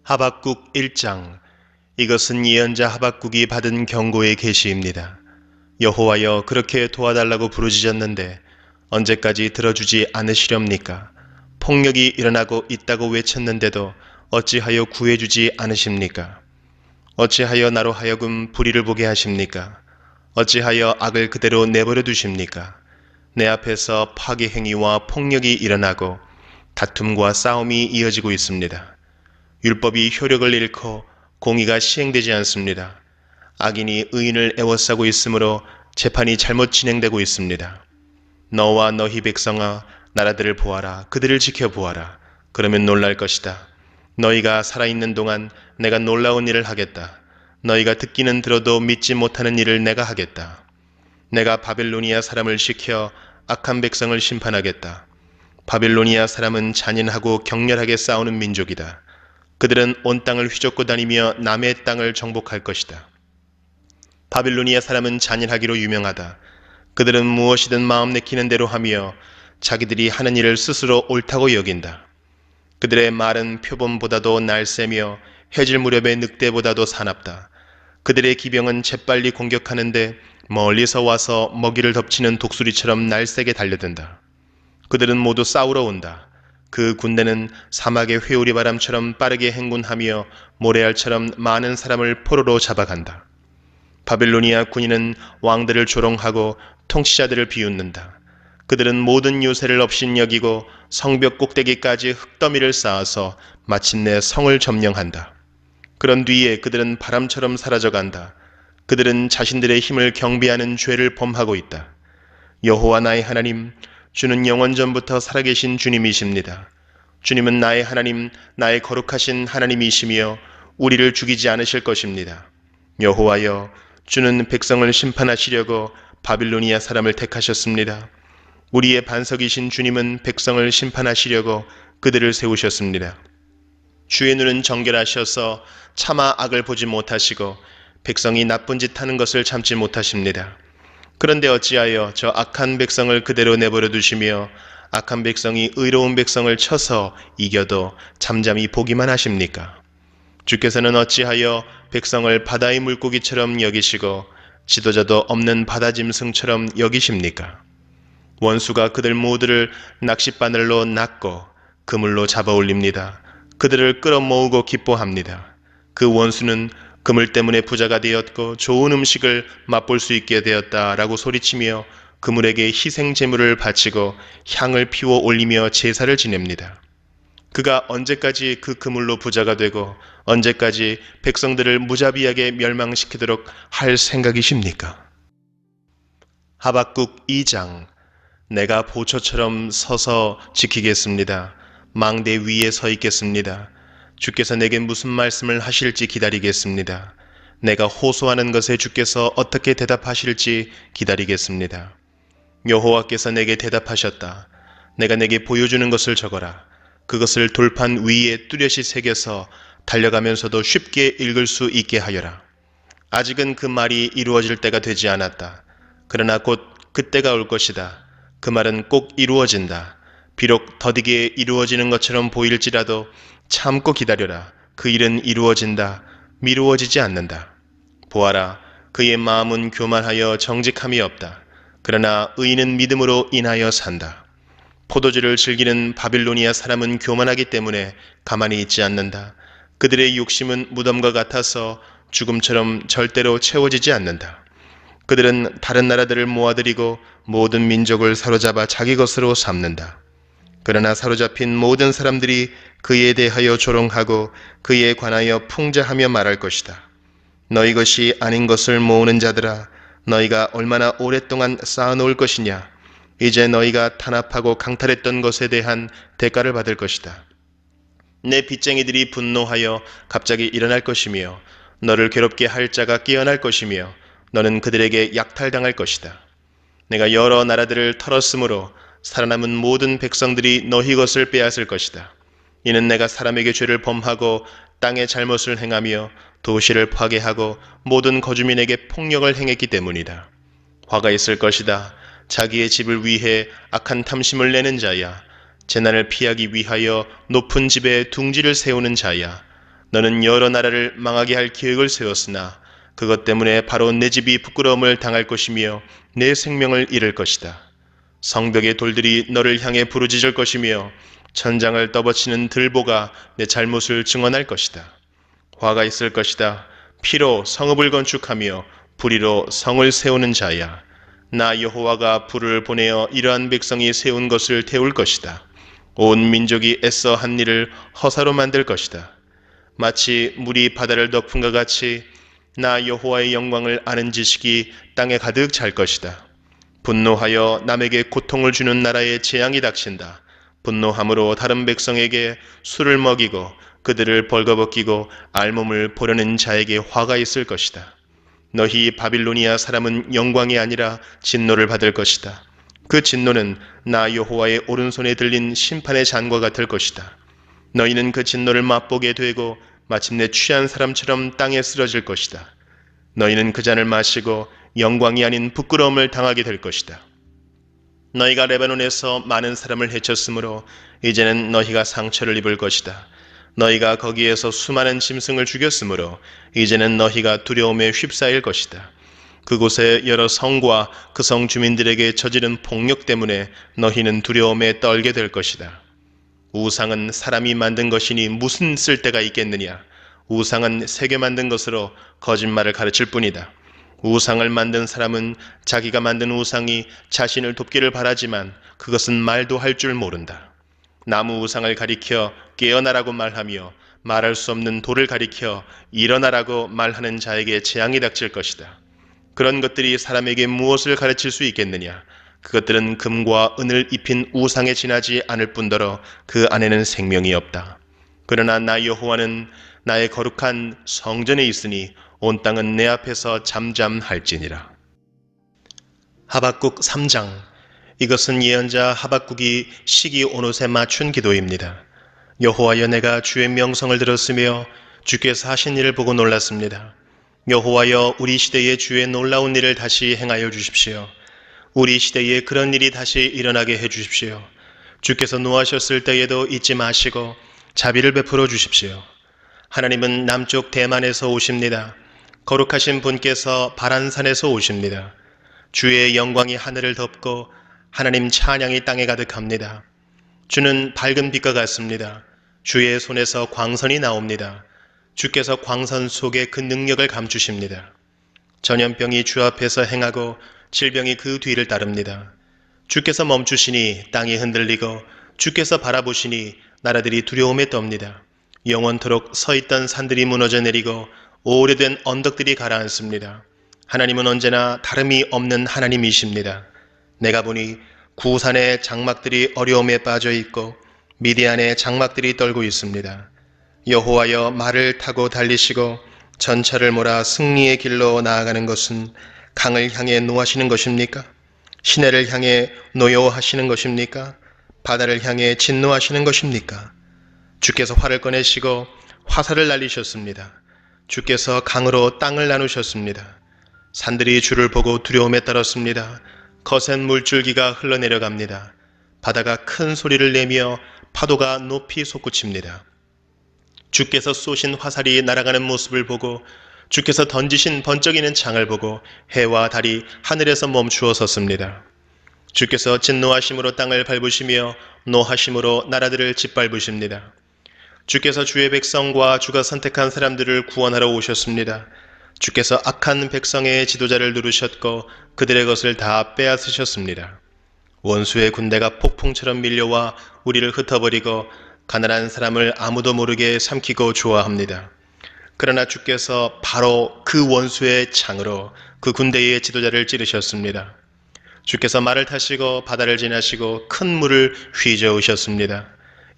하박국 1장. 이것은 예언자 하박국이 받은 경고의 계시입니다. 여호와여, 그렇게 도와달라고 부르짖었는데 언제까지 들어주지 않으시렵니까? 폭력이 일어나고 있다고 외쳤는데도 어찌하여 구해주지 않으십니까? 어찌하여 나로 하여금 불의를 보게 하십니까? 어찌하여 악을 그대로 내버려 두십니까? 내 앞에서 파괴 행위와 폭력이 일어나고 다툼과 싸움이 이어지고 있습니다. 율법이 효력을 잃고 공의가 시행되지 않습니다. 악인이 의인을 애워싸고 있으므로 재판이 잘못 진행되고 있습니다. 너와 너희 백성아, 나라들을 보아라. 그들을 지켜보아라. 그러면 놀랄 것이다. 너희가 살아있는 동안 내가 놀라운 일을 하겠다. 너희가 듣기는 들어도 믿지 못하는 일을 내가 하겠다. 내가 바벨로니아 사람을 시켜 악한 백성을 심판하겠다. 바벨로니아 사람은 잔인하고 격렬하게 싸우는 민족이다. 그들은 온 땅을 휘젓고 다니며 남의 땅을 정복할 것이다. 바빌로니아 사람은 잔인하기로 유명하다. 그들은 무엇이든 마음 내키는 대로 하며 자기들이 하는 일을 스스로 옳다고 여긴다. 그들의 말은 표범보다도 날쌔며 해질 무렵의 늑대보다도 사납다. 그들의 기병은 재빨리 공격하는데 멀리서 와서 먹이를 덮치는 독수리처럼 날쌔게 달려든다. 그들은 모두 싸우러 온다. 그 군대는 사막의 회오리 바람처럼 빠르게 행군하며 모래알처럼 많은 사람을 포로로 잡아간다. 바빌로니아 군인은 왕들을 조롱하고 통치자들을 비웃는다. 그들은 모든 요새를 업신여기고 성벽 꼭대기까지 흙더미를 쌓아서 마침내 성을 점령한다. 그런 뒤에 그들은 바람처럼 사라져간다. 그들은 자신들의 힘을 경배하는 죄를 범하고 있다. 여호와 나의 하나님, 주는 영원전부터 살아계신 주님이십니다. 주님은 나의 하나님, 나의 거룩하신 하나님이시며 우리를 죽이지 않으실 것입니다. 여호와여, 주는 백성을 심판하시려고 바빌로니아 사람을 택하셨습니다. 우리의 반석이신 주님은 백성을 심판하시려고 그들을 세우셨습니다. 주의 눈은 정결하셔서 차마 악을 보지 못하시고 백성이 나쁜 짓 하는 것을 참지 못하십니다. 그런데 어찌하여 저 악한 백성을 그대로 내버려 두시며 악한 백성이 의로운 백성을 쳐서 이겨도 잠잠히 보기만 하십니까? 주께서는 어찌하여 백성을 바다의 물고기처럼 여기시고 지도자도 없는 바다 짐승처럼 여기십니까? 원수가 그들 모두를 낚싯바늘로 낚고 그물로 잡아 올립니다. 그들을 끌어모으고 기뻐합니다. 그 원수는 그물 때문에 부자가 되었고 좋은 음식을 맛볼 수 있게 되었다라고 소리치며 그물에게 희생 제물을 바치고 향을 피워 올리며 제사를 지냅니다. 그가 언제까지 그 그물로 부자가 되고 언제까지 백성들을 무자비하게 멸망시키도록 할 생각이십니까? 하박국 2장. 내가 보초처럼 서서 지키겠습니다. 망대 위에 서 있겠습니다. 주께서 내게 무슨 말씀을 하실지 기다리겠습니다. 내가 호소하는 것에 주께서 어떻게 대답하실지 기다리겠습니다. 여호와께서 내게 대답하셨다. 내가 내게 보여주는 것을 적어라. 그것을 돌판 위에 뚜렷이 새겨서 달려가면서도 쉽게 읽을 수 있게 하여라. 아직은 그 말이 이루어질 때가 되지 않았다. 그러나 곧 그때가 올 것이다. 그 말은 꼭 이루어진다. 비록 더디게 이루어지는 것처럼 보일지라도 참고 기다려라. 그 일은 이루어진다. 미루어지지 않는다. 보아라, 그의 마음은 교만하여 정직함이 없다. 그러나 의인은 믿음으로 인하여 산다. 포도주를 즐기는 바빌로니아 사람은 교만하기 때문에 가만히 있지 않는다. 그들의 욕심은 무덤과 같아서 죽음처럼 절대로 채워지지 않는다. 그들은 다른 나라들을 모아들이고 모든 민족을 사로잡아 자기 것으로 삼는다. 그러나 사로잡힌 모든 사람들이 그에 대하여 조롱하고 그에 관하여 풍자하며 말할 것이다. 너희 것이 아닌 것을 모으는 자들아, 너희가 얼마나 오랫동안 쌓아놓을 것이냐. 이제 너희가 탄압하고 강탈했던 것에 대한 대가를 받을 것이다. 내 빚쟁이들이 분노하여 갑자기 일어날 것이며 너를 괴롭게 할 자가 깨어날 것이며 너는 그들에게 약탈당할 것이다. 내가 여러 나라들을 털었으므로 살아남은 모든 백성들이 너희 것을 빼앗을 것이다. 이는 내가 사람에게 죄를 범하고 땅에 잘못을 행하며 도시를 파괴하고 모든 거주민에게 폭력을 행했기 때문이다. 화가 있을 것이다. 자기의 집을 위해 악한 탐심을 내는 자야. 재난을 피하기 위하여 높은 집에 둥지를 세우는 자야. 너는 여러 나라를 망하게 할 계획을 세웠으나 그것 때문에 바로 내 집이 부끄러움을 당할 것이며 내 생명을 잃을 것이다. 성벽의 돌들이 너를 향해 부르짖을 것이며 천장을 떠받치는 들보가 내 잘못을 증언할 것이다. 화가 있을 것이다. 피로 성읍을 건축하며 불의로 성을 세우는 자야. 나 여호와가 불을 보내어 이러한 백성이 세운 것을 태울 것이다. 온 민족이 애써 한 일을 허사로 만들 것이다. 마치 물이 바다를 덮은것 같이 나 여호와의 영광을 아는 지식이 땅에 가득 찰 것이다. 분노하여 남에게 고통을 주는 나라에 재앙이 닥친다. 분노함으로 다른 백성에게 술을 먹이고 그들을 벌거벗기고 알몸을 보려는 자에게 화가 있을 것이다. 너희 바빌로니아 사람은 영광이 아니라 진노를 받을 것이다. 그 진노는 나 여호와의 오른손에 들린 심판의 잔과 같을 것이다. 너희는 그 진노를 맛보게 되고 마침내 취한 사람처럼 땅에 쓰러질 것이다. 너희는 그 잔을 마시고 영광이 아닌 부끄러움을 당하게 될 것이다. 너희가 레바논에서 많은 사람을 해쳤으므로 이제는 너희가 상처를 입을 것이다. 너희가 거기에서 수많은 짐승을 죽였으므로 이제는 너희가 두려움에 휩싸일 것이다. 그곳의 여러 성과 그 성 주민들에게 저지른 폭력 때문에 너희는 두려움에 떨게 될 것이다. 우상은 사람이 만든 것이니 무슨 쓸데가 있겠느냐? 우상은 새겨 만든 것으로 거짓말을 가르칠 뿐이다. 우상을 만든 사람은 자기가 만든 우상이 자신을 돕기를 바라지만 그것은 말도 할 줄 모른다. 나무 우상을 가리켜 깨어나라고 말하며 말할 수 없는 돌을 가리켜 일어나라고 말하는 자에게 재앙이 닥칠 것이다. 그런 것들이 사람에게 무엇을 가르칠 수 있겠느냐? 그것들은 금과 은을 입힌 우상에 지나지 않을 뿐더러 그 안에는 생명이 없다. 그러나 나 여호와는 나의 거룩한 성전에 있으니 온 땅은 내 앞에서 잠잠할지니라. 하박국 3장. 이것은 예언자 하박국이 시기 온옷에 맞춘 기도입니다. 여호와여, 내가 주의 명성을 들었으며 주께서 하신 일을 보고 놀랐습니다. 여호와여, 우리 시대에 주의 놀라운 일을 다시 행하여 주십시오. 우리 시대에 그런 일이 다시 일어나게 해 주십시오. 주께서 노하셨을 때에도 잊지 마시고 자비를 베풀어 주십시오. 하나님은 남쪽 대만에서 오십니다. 거룩하신 분께서 바란산에서 오십니다. 주의 영광이 하늘을 덮고 하나님 찬양이 땅에 가득합니다. 주는 밝은 빛과 같습니다. 주의 손에서 광선이 나옵니다. 주께서 광선 속에 그 능력을 감추십니다. 전염병이 주 앞에서 행하고 질병이 그 뒤를 따릅니다. 주께서 멈추시니 땅이 흔들리고 주께서 바라보시니 나라들이 두려움에 떱니다. 영원토록 서있던 산들이 무너져 내리고 오래된 언덕들이 가라앉습니다. 하나님은 언제나 다름이 없는 하나님이십니다. 내가 보니 구산의 장막들이 어려움에 빠져 있고 미디안의 장막들이 떨고 있습니다. 여호와여, 말을 타고 달리시고 전차를 몰아 승리의 길로 나아가는 것은 강을 향해 노하시는 것입니까? 시내를 향해 노여워하시는 것입니까? 바다를 향해 진노하시는 것입니까? 주께서 활을 꺼내시고 화살을 날리셨습니다. 주께서 강으로 땅을 나누셨습니다. 산들이 주를 보고 두려움에 떨었습니다. 거센 물줄기가 흘러내려갑니다. 바다가 큰 소리를 내며 파도가 높이 솟구칩니다. 주께서 쏘신 화살이 날아가는 모습을 보고 주께서 던지신 번쩍이는 창을 보고 해와 달이 하늘에서 멈추어 섰습니다. 주께서 진노하심으로 땅을 밟으시며 노하심으로 나라들을 짓밟으십니다. 주께서 주의 백성과 주가 선택한 사람들을 구원하러 오셨습니다. 주께서 악한 백성의 지도자를 누르셨고 그들의 것을 다 빼앗으셨습니다. 원수의 군대가 폭풍처럼 밀려와 우리를 흩어버리고 가난한 사람을 아무도 모르게 삼키고 좋아합니다. 그러나 주께서 바로 그 원수의 창으로 그 군대의 지도자를 찌르셨습니다. 주께서 말을 타시고 바다를 지나시고 큰 물을 휘저으셨습니다.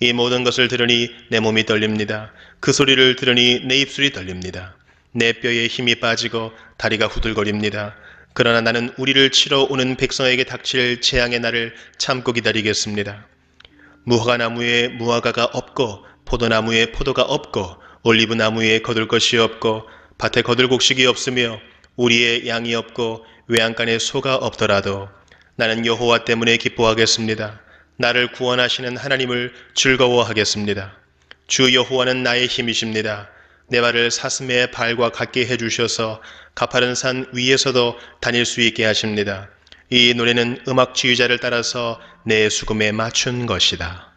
이 모든 것을 들으니 내 몸이 떨립니다. 그 소리를 들으니 내 입술이 떨립니다. 내 뼈에 힘이 빠지고 다리가 후들거립니다. 그러나 나는 우리를 치러 오는 백성에게 닥칠 재앙의 날을 참고 기다리겠습니다. 무화과나무에 무화과가 없고 포도나무에 포도가 없고 올리브나무에 거둘 것이 없고 밭에 거둘 곡식이 없으며 우리의 양이 없고 외양간에 소가 없더라도 나는 여호와 때문에 기뻐하겠습니다. 나를 구원하시는 하나님을 즐거워하겠습니다. 주 여호와는 나의 힘이십니다. 내 발을 사슴의 발과 같게 해주셔서 가파른 산 위에서도 다닐 수 있게 하십니다. 이 노래는 음악 지휘자를 따라서 내 수금에 맞춘 것이다.